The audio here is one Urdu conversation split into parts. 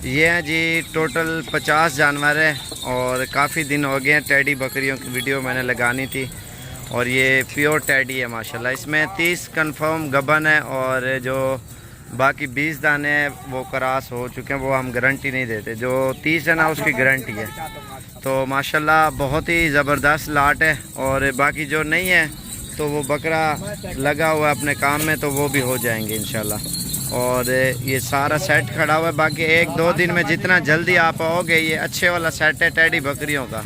یہ ہیں جی ٹوٹل 50 جانور ہیں اور کافی دن ہو گئے ہیں ٹیڈی بکریوں کی ویڈیو میں نے لگانی تھی، اور یہ پیور ٹیڈی ہے ماشاءاللہ۔ اس میں 30 کنفرم گبن ہے اور جو باقی 20 دانے ہیں وہ کراس ہو چکے ہیں، وہ ہم گارنٹی نہیں دیتے۔ جو 30 ہے نا اس کی گارنٹی ہے۔ تو ماشاءاللہ بہت ہی زبردست لاٹ ہے، اور باقی جو نہیں ہے تو وہ بکرا لگا ہوا ہے اپنے کام میں، تو وہ بھی ہو جائیں گے انشاءاللہ۔ اور یہ سارا سیٹ کھڑا ہوا ہے، باقی 1-2 دن میں جتنا جلدی آپ آؤ گے، یہ اچھے والا سیٹ ہے ٹیڈی بکریوں کا،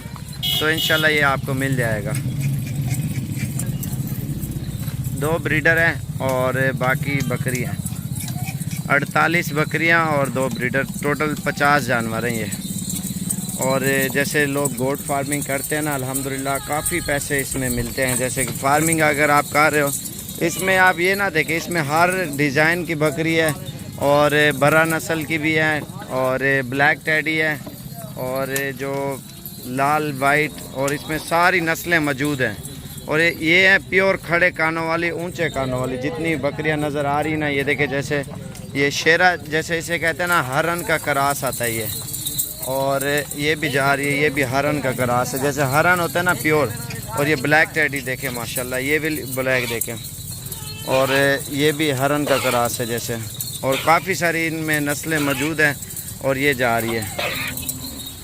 تو انشاءاللہ یہ آپ کو مل جائے گا۔ 2 بریڈر ہیں اور باقی بکری ہیں، 48 بکریاں اور 2 بریڈر، ٹوٹل 50 جانور ہیں یہ۔ اور جیسے لوگ گوٹ فارمنگ کرتے ہیں نا، الحمدللہ کافی پیسے اس میں ملتے ہیں۔ جیسے کہ فارمنگ اگر آپ کر رہے ہو، اس میں آپ یہ نہ دیکھیں، اس میں ہر ڈیزائن کی بکری ہے، اور برا نسل کی بھی ہے، اور بلیک ٹیڈی ہے، اور جو لال وائٹ، اور اس میں ساری نسلیں موجود ہیں۔ اور یہ ہے پیور کھڑے کانوں والی، اونچے کانوں والی جتنی بکریاں نظر آ رہی ہیں نا، یہ دیکھیں جیسے یہ شیرہ جیسے اسے کہتے ہیں نا، ہرن کا کراس آتا ہے یہ، اور یہ بھی جا رہی ہے، یہ بھی ہرن کا کراس ہے، جیسے ہرن ہوتا ہے نا پیور۔ اور یہ بلیک ٹیڈی دیکھیں ماشاءاللہ، یہ بھی بلیک دیکھیں، اور یہ بھی ہرن کا کراس ہے جیسے، اور کافی ساری ان میں نسلیں موجود ہیں، اور یہ جا رہی ہے۔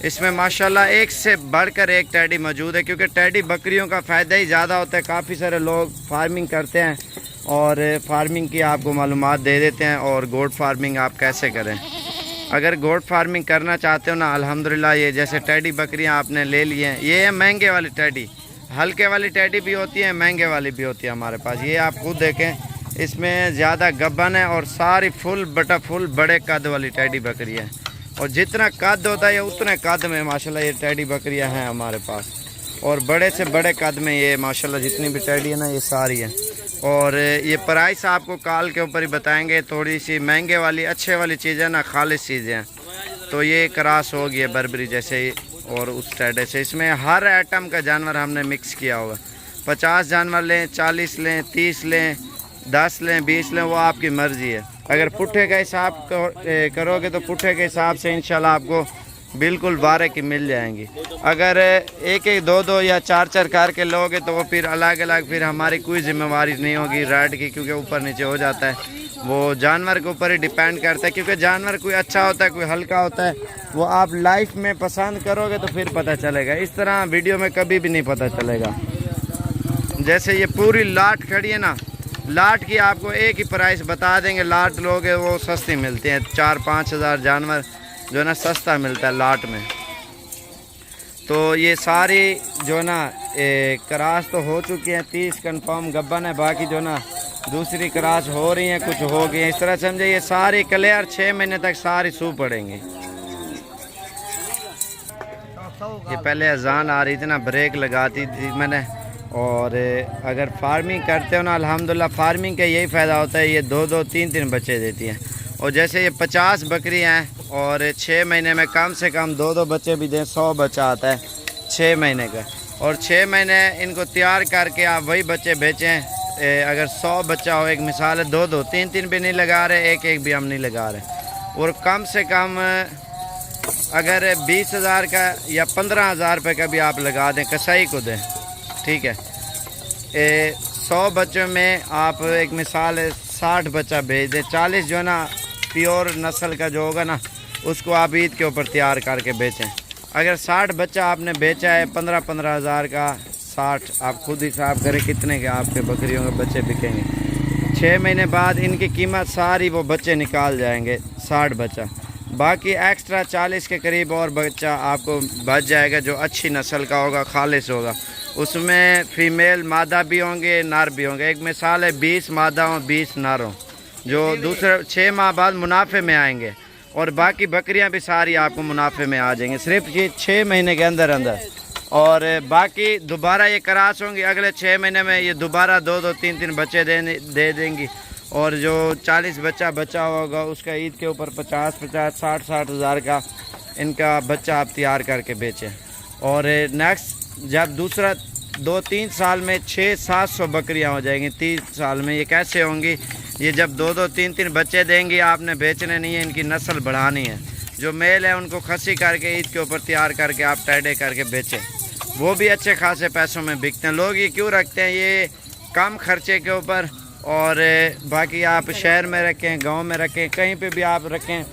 اس میں ماشاءاللہ ایک سے بڑھ کر ایک ٹیڈی موجود ہے، کیونکہ ٹیڈی بکریوں کا فائدہ ہی زیادہ ہوتا ہے۔ کافی سارے لوگ فارمنگ کرتے ہیں اور فارمنگ کی آپ کو معلومات دے دیتے ہیں، اور گوٹ فارمنگ آپ کیسے کریں۔ اگر گوٹ فارمنگ کرنا چاہتے ہو نا، الحمدللہ یہ جیسے ٹیڈی بکریاں آپ نے لے لی ہیں، یہ ہے مہنگے والی ٹیڈی، ہلکے والی ٹیڈی بھی ہوتی ہے، مہنگے والی بھی ہوتی ہے ہمارے پاس۔ یہ آپ خود دیکھیں، اس میں زیادہ گبن ہے، اور ساری فل بڑے قد والی ٹیڈی بکری ہے، اور جتنا قد ہوتا ہے اتنے قد میں ماشاءاللہ یہ ٹیڈی بکریاں ہیں ہمارے پاس، اور بڑے سے بڑے قد میں یہ ماشاءاللہ جتنی بھی ٹیڈی ہے نا، یہ ساری ہے۔ اور یہ پرائس آپ کو کال کے اوپر ہی بتائیں گے، تھوڑی سی مہنگے والی اچھے والی چیزیں نا، خالص چیزیں ہیں۔ تو یہ کراس ہوگی ہے بربری جیسے ہی، اور اس ٹیڈے سے۔ اس میں ہر ایٹم کا جانور ہم نے مکس کیا ہوا، 50 جانور لیں، 40 لیں، 30 لیں، 10 لیں، 20 لیں، وہ آپ کی مرضی ہے۔ اگر پٹھے کا حساب کرو گے تو پٹھے کے حساب سے انشاءاللہ آپ کو بالکل بارے کی مل جائیں گی۔ اگر ایک 2 یا 4 کر کے لوگے تو وہ پھر الگ الگ، پھر ہماری کوئی ذمہ داری نہیں ہوگی ریٹ کی، کیونکہ اوپر نیچے ہو جاتا ہے، وہ جانور کے اوپر ہی ڈیپینڈ کرتا ہے۔ کیونکہ جانور کوئی اچھا ہوتا ہے، کوئی ہلکا ہوتا ہے، وہ آپ لائف میں پسند کرو گے تو پھر پتہ چلے گا، اس طرح ویڈیو میں کبھی بھی نہیں پتہ چلے گا۔ جیسے یہ پوری لاٹ کھڑی ہے نا، لاٹ کی آپ کو ایک ہی پرائس بتا دیں گے، لاٹ لوگ وہ سستی ملتی ہیں، 4-5 ہزار جانور جو ہے نا سستا ملتا ہے لاٹ میں۔ تو یہ ساری جو ہے نا کراس تو ہو چکی ہیں، 30 کنفرم گبن ہے، باقی جو ہے نا دوسری کراس ہو رہی ہیں، کچھ ہو گئی ہیں، اس طرح سمجھے یہ ساری کلیئر 6 مہینے تک ساری سو پڑیں گی۔ یہ پہلے اذان آ رہی تھی نا، بریک لگاتی تھی میں نے۔ اور اگر فارمنگ کرتے ہو نا، الحمدللہ فارمنگ کا یہی فائدہ ہوتا ہے، یہ 2-2 3-3 بچے دیتی ہیں۔ اور جیسے یہ 50 بکری ہیں، اور 6 مہینے میں کم سے کم 2 بچے بھی دیں، 100 بچہ آتا ہے 6 مہینے کا۔ اور 6 مہینے ان کو تیار کر کے آپ وہی بچے بیچیں، اگر 100 بچہ ہو، ایک مثال ہے، 2-2 3-3 بھی نہیں لگا رہے، ایک بھی ہم نہیں لگا رہے۔ اور کم سے کم اگر 20,000 کا یا 15,000 روپے کا بھی آپ لگا دیں، کسائی کو دیں، ٹھیک ہے، 100 بچوں میں آپ ایک مثال ہے 60 بچہ بھیج دیں، 40 جو ہے نا پیور نسل کا جو ہوگا نا، اس کو آپ عید کے اوپر تیار کر کے بیچیں۔ اگر 60 بچہ آپ نے بیچا ہے 15,000 کا، 60 آپ خود حساب کریں کتنے کے آپ کے بکریوں کے بچے بکیں گے۔ 6 مہینے بعد ان کی قیمت ساری وہ بچے نکال جائیں گے، 60 بچہ، باقی ایکسٹرا 40 کے قریب اور بچہ آپ کو بچ جائے گا، جو اچھی نسل کا ہوگا، خالص ہوگا۔ اس میں فیمیل مادہ بھی ہوں گے، نر بھی ہوں گے، ایک مثال ہے 20 مادہ ہوں، 20 نر ہوں، جو دوسرے 6 ماہ بعد منافع میں آئیں گے، اور باقی بکریاں بھی ساری آپ کو منافع میں آ جائیں گے، صرف یہ 6 مہینے کے اندر۔ اور باقی دوبارہ یہ کراس ہوں گی، اگلے 6 مہینے میں یہ دوبارہ 2-2 3-3 بچے دے دیں گی، اور جو 40 بچہ بچا ہوگا اس کا عید کے اوپر 50-50 60-60 ہزار کا ان کا بچہ آپ تیار کر کے بیچیں۔ اور نیکسٹ جب دوسرا 2-3 سال میں 600-700 بکریاں ہو جائیں گی، 30 سال میں یہ کیسے ہوں گی؟ یہ جب 2-2 3-3 بچے دیں گی، آپ نے بیچنے نہیں ہیں، ان کی نسل بڑھانی ہے، جو میل ہے ان کو خسی کر کے عید کے اوپر تیار کر کے آپ ٹیڈے کر کے بیچیں، وہ بھی اچھے خاصے پیسوں میں بکتے ہیں۔ لوگ یہ کیوں رکھتے ہیں؟ یہ کم خرچے کے اوپر، اور باقی آپ شہر میں رکھیں، گاؤں میں رکھیں، کہیں پہ بھی آپ رکھیں،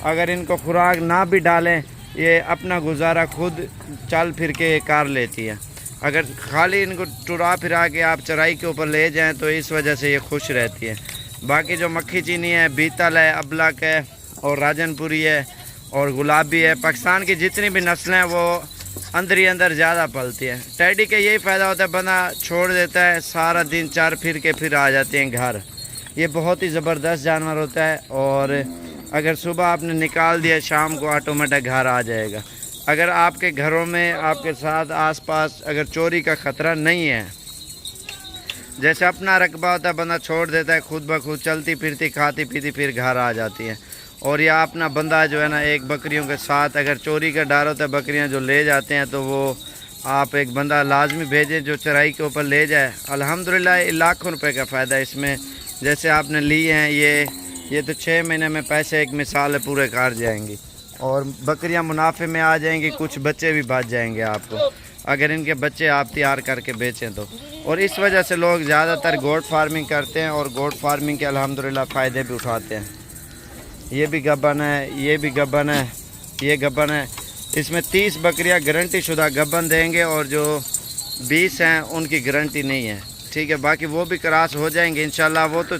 اگر ان کو خوراک نہ بھی ڈالیں یہ اپنا گزارا خود چل پھر کے کر لیتی ہے۔ اگر خالی ان کو ٹرا پھرا کے آپ چرائی کے اوپر لے جائیں تو اس وجہ سے یہ خوش رہتی ہے۔ باقی جو مکھی چینی ہے، بیتل ہے، ابلک ہے اور راجن پوری ہے اور گلابی ہے، پاکستان کی جتنی بھی نسلیں ہیں وہ اندر ہی اندر زیادہ پلتی ہے۔ ٹیڈی کا یہی فائدہ ہوتا ہے، بندہ چھوڑ دیتا ہے سارا دن چار پھر کے پھر آ جاتے ہیں گھر۔ یہ بہت ہی زبردست جانور ہوتا ہے، اور اگر صبح آپ نے نکال دیا شام کو آٹومیٹک گھر آ جائے گا۔ اگر آپ کے گھروں میں آپ کے ساتھ آس پاس اگر چوری کا خطرہ نہیں ہے، جیسے اپنا رقبہ ہوتا ہے بندہ چھوڑ دیتا ہے، خود بخود چلتی پھرتی کھاتی پیتی پھر گھر آ جاتی ہے۔ اور یا اپنا بندہ جو ہے نا ایک بکریوں کے ساتھ اگر چوری کا ڈر ہوتا ہے، بکریاں جو لے جاتے ہیں تو وہ آپ ایک بندہ لازمی بھیجیں جو چرائی کے اوپر لے جائے۔ الحمدللہ لاکھوں روپے کا فائدہ اس میں، جیسے آپ نے لی ہیں یہ تو 6 مہینے میں پیسے ایک مثال ہے پورے کر جائیں گی، اور بکریاں منافع میں آ جائیں گی، کچھ بچے بھی بچ جائیں گے آپ کو اگر ان کے بچے آپ تیار کر کے بیچیں تو۔ اور اس وجہ سے لوگ زیادہ تر گوٹ فارمنگ کرتے ہیں، اور گوٹ فارمنگ کے الحمدللہ فائدے بھی اٹھاتے ہیں۔ یہ بھی گبن ہے، یہ بھی گبن ہے، یہ گبن ہے۔ اس میں 30 بکریاں گارنٹی شدہ گبن دیں گے، اور جو 20 ہیں ان کی گارنٹی نہیں ہے، ٹھیک ہے۔ باقی وہ بھی کراس ہو جائیں گے انشاءاللہ، وہ تو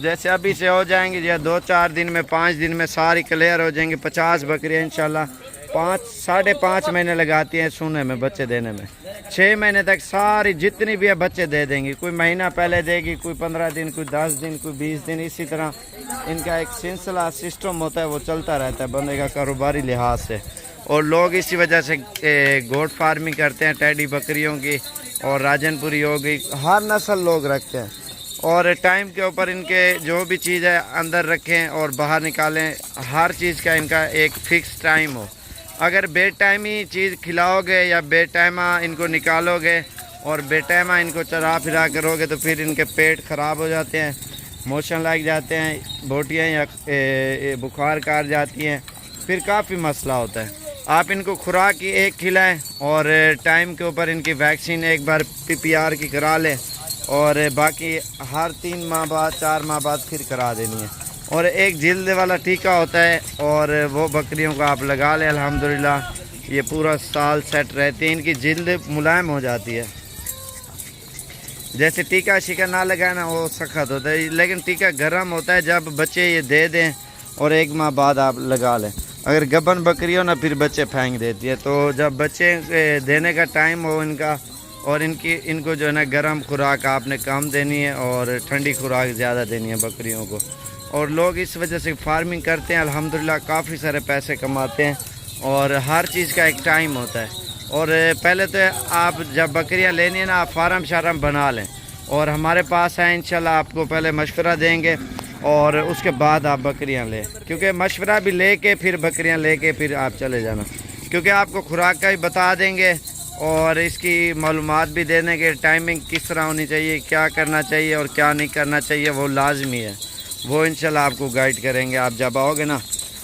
جیسے ابھی سے ہو جائیں گے، یا 2-4 دن میں 5 دن میں ساری کلیئر ہو جائیں گے۔ 50 بکریاں انشاءاللہ 5-5.5 مہینے لگاتی ہیں سونے میں بچے دینے میں، 6 مہینے تک ساری جتنی بھی ہے بچے دے دیں گی۔ کوئی مہینہ پہلے دے گی، کوئی 15 دن، کوئی 10 دن، کوئی 20 دن، اسی طرح ان کا ایک سلسلہ سسٹم ہوتا ہے، وہ چلتا رہتا ہے بندے کا کاروباری لحاظ سے۔ اور لوگ اسی وجہ سے گوٹ فارمنگ کرتے ہیں، ٹیڈی بکریوں کی اور راجن پوری ہو گئی، ہر نسل لوگ رکھتے ہیں۔ اور ٹائم کے اوپر ان کے جو بھی چیز ہے اندر رکھیں اور باہر نکالیں، ہر چیز کا ان کا ایک فکس ٹائم ہو۔ اگر بے ٹائمی چیز کھلاؤ گے یا بے ٹائمہ ان کو نکالو گے اور بے ٹائمہ ان کو چرا پھرا کرو گے تو پھر ان کے پیٹ خراب ہو جاتے ہیں، موشن لگ جاتے ہیں، بوٹیاں یا بخار کار جاتی ہیں، پھر کافی مسئلہ ہوتا ہے۔ آپ ان کو خوراک کی ایک کھلائیں اور ٹائم کے اوپر ان کی ویکسین ایک بار PPR کی کرا لیں، اور باقی ہر 3 ماہ بعد 4 ماہ بعد پھر کرا دینی ہے۔ اور ایک جلد والا ٹیکہ ہوتا ہے، اور وہ بکریوں کو آپ لگا لیں، الحمدللہ یہ پورا سال سیٹ رہتی ہے، ان کی جلد ملائم ہو جاتی ہے۔ جیسے ٹیکہ شیکہ نہ لگانا وہ سخت ہوتا ہے، لیکن ٹیکہ گرم ہوتا ہے جب بچے یہ دے دیں، اور 1 ماہ بعد آپ لگا لیں۔ اگر گبن بکری ہو نا پھر بچے پھینک دیتی ہے، تو جب بچے دینے کا ٹائم ہو ان کا، اور ان کو جو ہے نا گرم خوراک آپ نے کم دینی ہے اور ٹھنڈی خوراک زیادہ دینی ہے بکریوں کو۔ اور لوگ اس وجہ سے فارمنگ کرتے ہیں، الحمدللہ کافی سارے پیسے کماتے ہیں، اور ہر چیز کا ایک ٹائم ہوتا ہے۔ اور پہلے تو آپ جب بکریاں لینی ہیں نا آپ فارم شارم بنا لیں، اور ہمارے پاس ہیں انشاءاللہ آپ کو پہلے مشورہ دیں گے، اور اس کے بعد آپ بکریاں لیں، کیونکہ مشورہ بھی لے کے پھر بکریاں لے کے پھر آپ چلے جانا، کیونکہ آپ کو خوراک کا بھی بتا دیں گے اور اس کی معلومات بھی دے دیں گے، ٹائمنگ کس طرح ہونی چاہیے، کیا کرنا چاہیے اور کیا نہیں کرنا چاہیے، وہ لازمی ہے، وہ انشاءاللہ آپ کو گائیڈ کریں گے آپ جب آؤ گے نا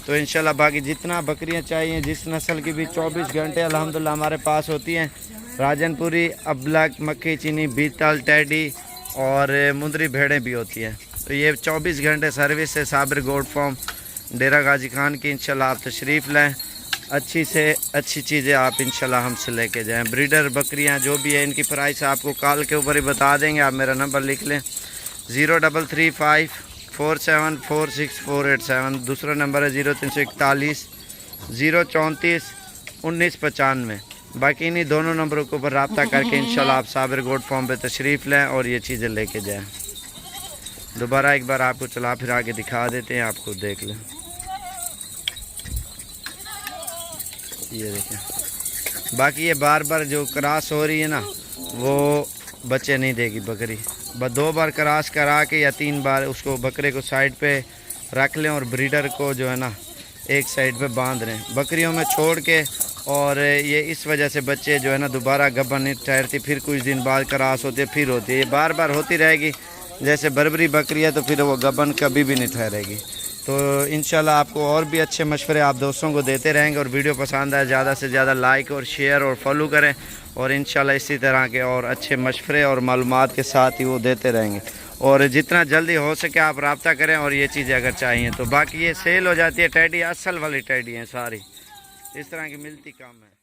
تو انشاءاللہ۔ باقی جتنا بکریاں چاہیے جس نسل کی بھی 24 گھنٹے الحمدللہ ہمارے پاس ہوتی ہیں۔ راجن پوری، ابلک، مکھی چینی، بیتل، ٹیڈی اور مندری بھیڑیں بھی ہوتی ہیں، تو یہ 24 گھنٹے سروس ہے صابر گوٹ فارم ڈیرہ غازی خان کی۔ انشاءاللہ آپ تشریف لیں، اچھی سے اچھی چیزیں آپ انشاءاللہ ہم سے لے کے جائیں۔ بریڈر بکریاں جو بھی ہے ان کی پرائس آپ کو کال کے اوپر ہی بتا دیں گے، آپ میرا نمبر لکھ لیں 0335474647، دوسرا نمبر ہے 0341 034 1995۔ باقی انہی دونوں نمبروں کے اوپر رابطہ کر کے انشاءاللہ آپ صابر گوٹ فارم پہ تشریف لیں اور یہ چیزیں لے کے جائیں۔ دوبارہ ایک بار آپ کو چلا پھرا کے دکھا دیتے ہیں، آپ کو دیکھ لیں، یہ دیکھیں۔ باقی یہ بار بار جو کراس ہو رہی ہے نا وہ بچے نہیں دے گی بکری، بس 2 بار کراس کرا کے یا 3 بار اس کو بکرے کو سائڈ پہ رکھ لیں، اور بریڈر کو جو ہے نا ایک سائڈ پہ باندھ لیں بکریوں میں چھوڑ کے۔ اور یہ اس وجہ سے بچے جو ہے نا دوبارہ گبن نہیں ٹھہرتی، پھر کچھ دن بعد کراس ہوتی ہے، پھر ہوتی ہے، یہ بار بار ہوتی رہے گی۔ جیسے بربری بکری ہے تو پھر وہ گبن کبھی بھی نہیں ٹھہرے گی، تو انشاءاللہ آپ کو اور بھی اچھے مشورے آپ دوستوں کو دیتے رہیں گے، اور ویڈیو پسند آئے زیادہ سے زیادہ لائک اور شیئر اور فالو کریں، اور انشاءاللہ اسی طرح کے اور اچھے مشورے اور معلومات کے ساتھ ہی وہ دیتے رہیں گے، اور جتنا جلدی ہو سکے آپ رابطہ کریں، اور یہ چیزیں اگر چاہیے تو۔ باقی یہ سیل ہو جاتی ہے ٹیڈی، اصل والی ٹیڈی ہیں ساری، اس طرح کی ملتی کم ہے۔